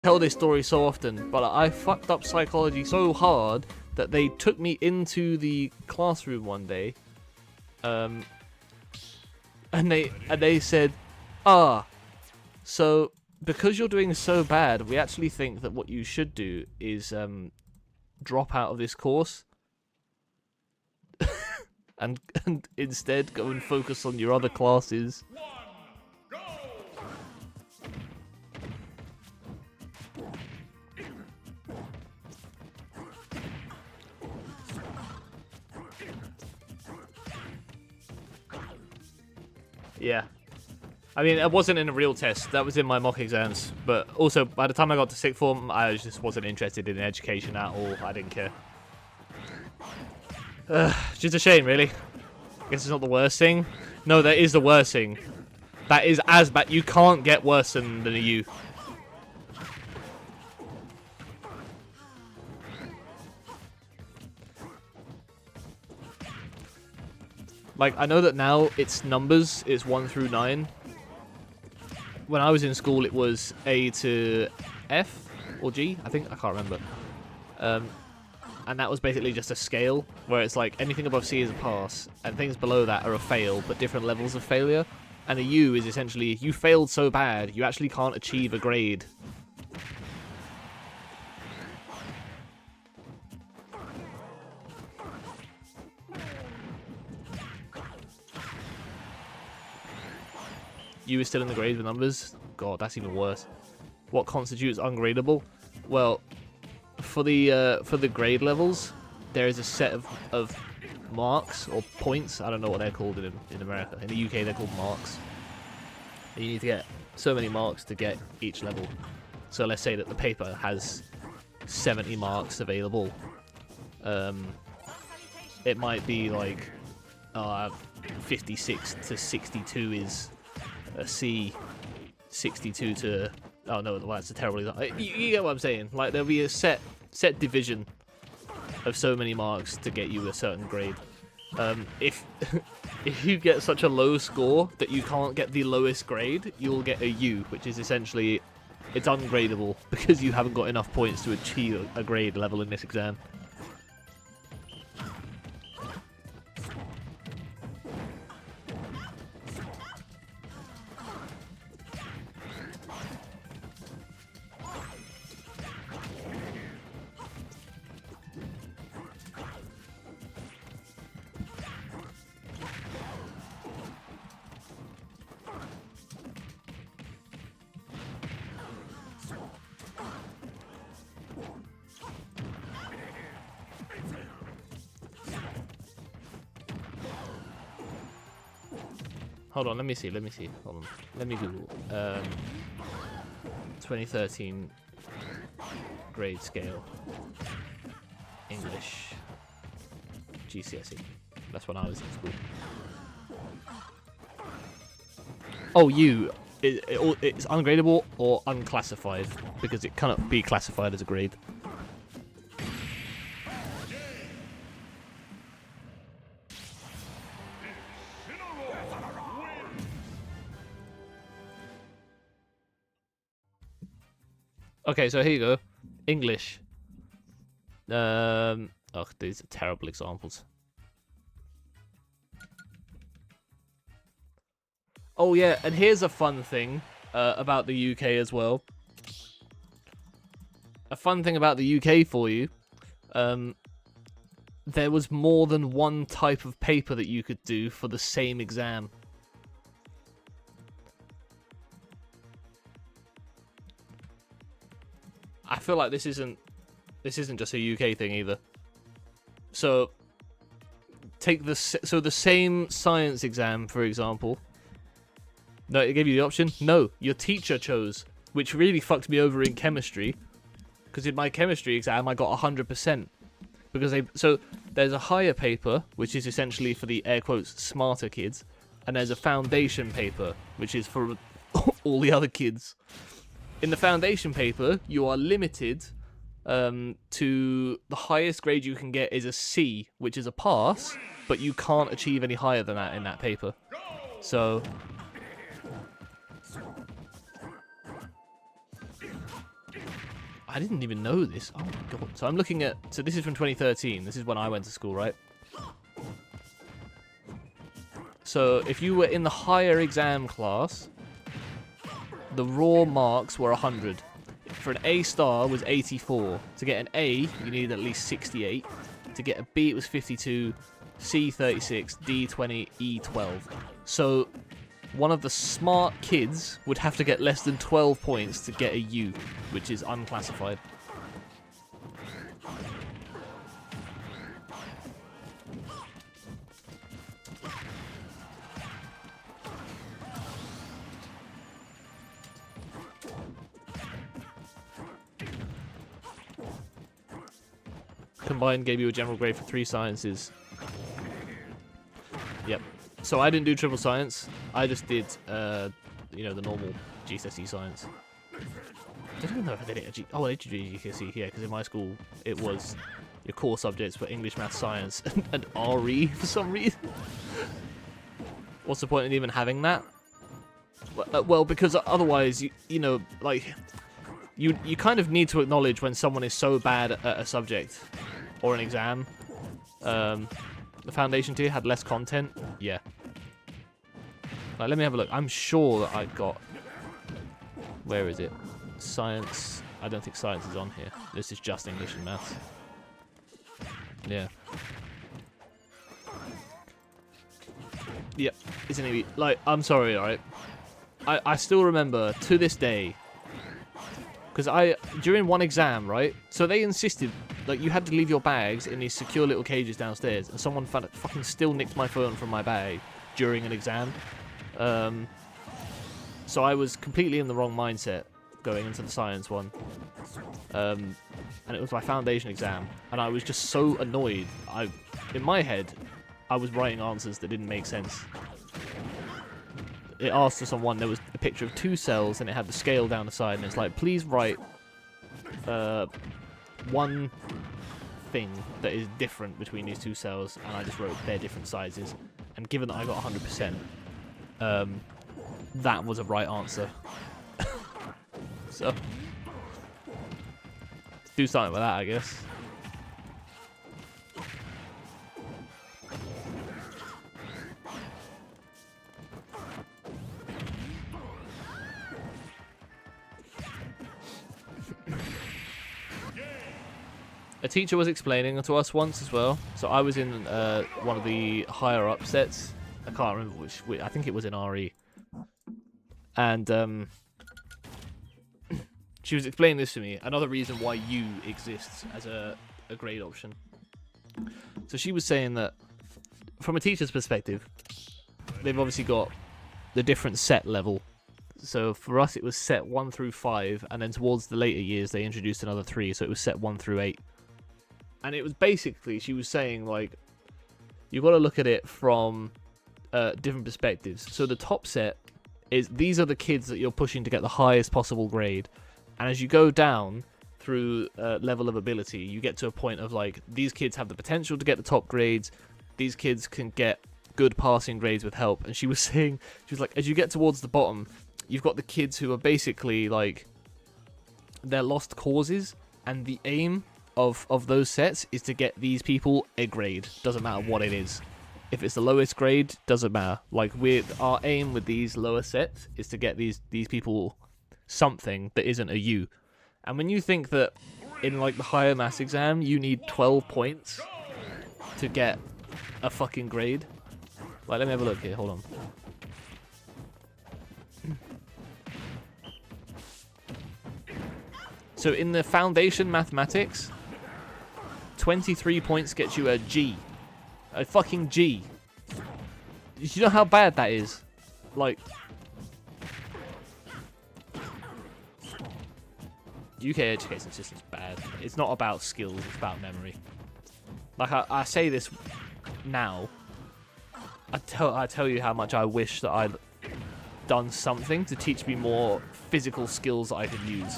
tell this story so often, but I fucked up psychology so hard that they took me into the classroom one day, and they said, so because you're doing so bad, we actually think that what you should do is drop out of this course and instead go and focus on your other classes. Yeah. I mean, it wasn't in a real test. That was in my mock exams. But also, by the time I got to sixth form, I just wasn't interested in education at all. I didn't care. Just a shame, really. I guess it's not the worst thing. No, that is the worst thing. That is as bad. You can't get worse than a U. Like, I know that now it's numbers. It's 1 through 9. When I was in school, it was A to F or G, I think. I can't remember. And that was basically just a scale where it's like anything above C is a pass, and things below that are a fail, but different levels of failure. And a U is essentially, you failed so bad, you actually can't achieve a grade. U is still in the grades with numbers? God, that's even worse. What constitutes ungradable? Well, for the grade levels, there is a set of marks or points. I don't know what they're called in America. In the UK, they're called marks. And you need to get so many marks to get each level. So let's say that the paper has 70 marks available. It might be like 56 to 62 is a C, 62 to... Oh no, well, that's a terrible example. You get what I'm saying. Like, there'll be a set division of so many marks to get you a certain grade. If you get such a low score that you can't get the lowest grade, you'll get a U, which is essentially, it's ungradable because you haven't got enough points to achieve a grade level in this exam. Hold on, let me see. Hold on. Let me Google. 2013 grade scale. English. GCSE. That's when I was in school. Oh, U. It's ungradable or unclassified because it cannot be classified as a grade. Okay, so here you go. English. Oh, these are terrible examples. Oh yeah, and here's a fun thing about the UK as well. A fun thing about the UK for you. There was more than one type of paper that you could do for the same exam. I feel like this isn't just a UK thing either. So take the same science exam, for example. No, it gave you the option. No, your teacher chose, which really fucked me over in chemistry, because in my chemistry exam I got 100%. Because there's a higher paper, which is essentially for the air quotes smarter kids, and there's a foundation paper, which is for all the other kids. In the foundation paper, you are limited to the highest grade you can get is a C, which is a pass, but you can't achieve any higher than that in that paper. So I didn't even know this. Oh my god. So I'm looking at... So this is from 2013. This is when I went to school, right? So if you were in the higher exam class, the raw marks were 100. For an A star was 84. To get an A, you needed at least 68. To get a B, it was 52. C, 36. D, 20. E, 12. So one of the smart kids would have to get less than 12 points to get a U, which is unclassified. Combined gave you a general grade for 3 sciences. Yep. So I didn't do triple science. I just did, you know, the normal GCSE science. I don't even know if I did it at oh, I did do GCSE here, because in my school it was your core subjects were English, Math, Science, and RE for some reason. What's the point in even having that? Well, because otherwise, you know, like, you kind of need to acknowledge when someone is so bad at a subject or an exam. The foundation tier had less content. Yeah. Like, let me have a look. I'm sure that I got... Where is it? Science. I don't think science is on here. This is just English and maths. Yeah. Yep. It's an EV. Like, I'm sorry, alright? I still remember, to this day... Because during one exam, right? So they insisted, like, you had to leave your bags in these secure little cages downstairs, and someone fucking still nicked my phone from my bag during an exam. So I was completely in the wrong mindset going into the science one. And it was my foundation exam, and I was just so annoyed. In my head, I was writing answers that didn't make sense. It asked for someone, there was a picture of 2 cells and it had the scale down the side, and it's like, please write one thing that is different between these 2 cells, and I just wrote their different sizes. And given that I got 100%, that was a right answer. So, do something with that, I guess. A teacher was explaining to us once as well. So I was in one of the higher up sets. I can't remember which. I think it was in RE. And she was explaining this to me. Another reason why U exists as a grade option. So she was saying that from a teacher's perspective, they've obviously got the different set level. So for us, it was set 1 through 5, and then towards the later years, they introduced another 3. So it was set 1 through 8. And it was basically, she was saying, like, you've got to look at it from different perspectives. So the top set is, these are the kids that you're pushing to get the highest possible grade. And as you go down through level of ability, you get to a point of, like, these kids have the potential to get the top grades. These kids can get good passing grades with help. And she was saying, she was like, as you get towards the bottom, you've got the kids who are basically, like, they're lost causes. And the aim of those sets is to get these people a grade. Doesn't matter what it is. If it's the lowest grade, doesn't matter. Like, our aim with these lower sets is to get these people something that isn't a U. And when you think that in, like, the higher maths exam, you need 12 points to get a fucking grade. Like, let me have a look here. Hold on. So in the foundation mathematics, 23 points gets you a G. A fucking G. You know how bad that is? Like, UK education system's bad. It's not about skills, it's about memory. Like, I say this now. I tell you how much I wish that I'd done something to teach me more physical skills that I could use.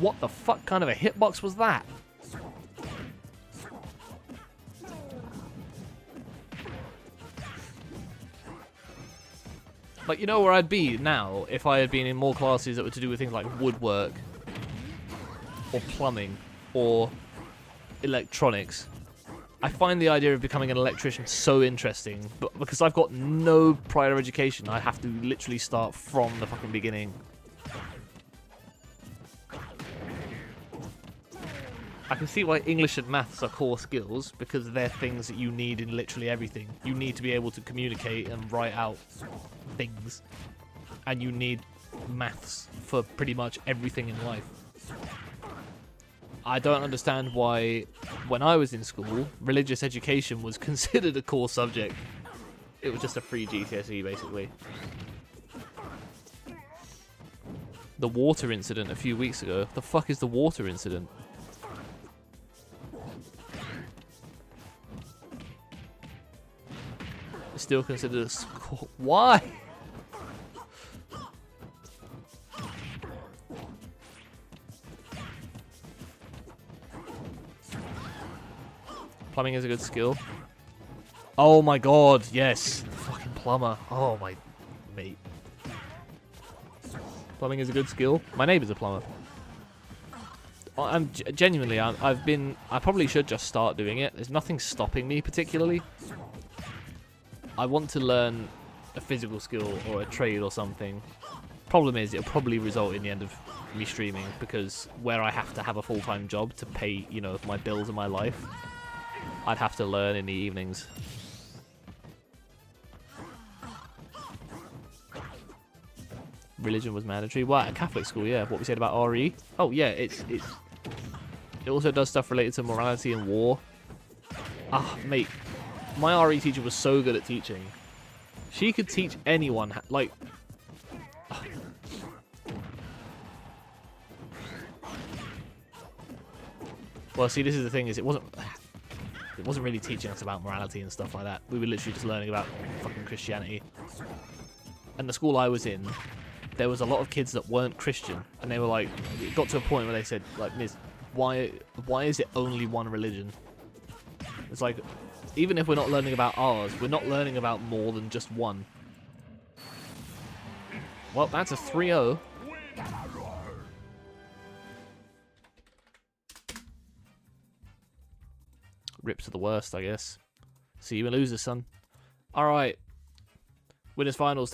What the fuck kind of a hitbox was that? Like, you know where I'd be now if I had been in more classes that were to do with things like woodwork or plumbing or electronics. I find the idea of becoming an electrician so interesting, but because I've got no prior education, I have to literally start from the fucking beginning. I can see why English and maths are core skills, because they're things that you need in literally everything. You need to be able to communicate and write out things, and you need maths for pretty much everything in life. I don't understand why, when I was in school, religious education was considered a core subject. It was just a free GCSE, basically. The water incident a few weeks ago. The fuck is the water incident? It's still considered a core. Why? Plumbing is a good skill. Oh my god, yes. Fucking plumber. Oh my mate. Plumbing is a good skill. My neighbour's a plumber. I'm genuinely, I probably should just start doing it. There's nothing stopping me particularly. I want to learn a physical skill or a trade or something. Problem is, it'll probably result in the end of me streaming, because where I have to have a full-time job to pay, you know, my bills and my life, I'd have to learn in the evenings. Religion was mandatory. What, at Catholic school, yeah. What we said about RE. Oh yeah, it also does stuff related to morality and war. Ah, mate, my RE teacher was so good at teaching. She could teach anyone, like. Well, see, this is the thing: is it wasn't really teaching us about morality and stuff like that. We were literally just learning about fucking Christianity. And the school I was in, there was a lot of kids that weren't Christian, and they were like, it got to a point where they said, like, Miss, why is it only one religion? It's like, even if we're not learning about ours, we're not learning about more than just one. Well, that's a 3-0. Rip to the worst, I guess. See you and losers, son. Alright. Winners finals.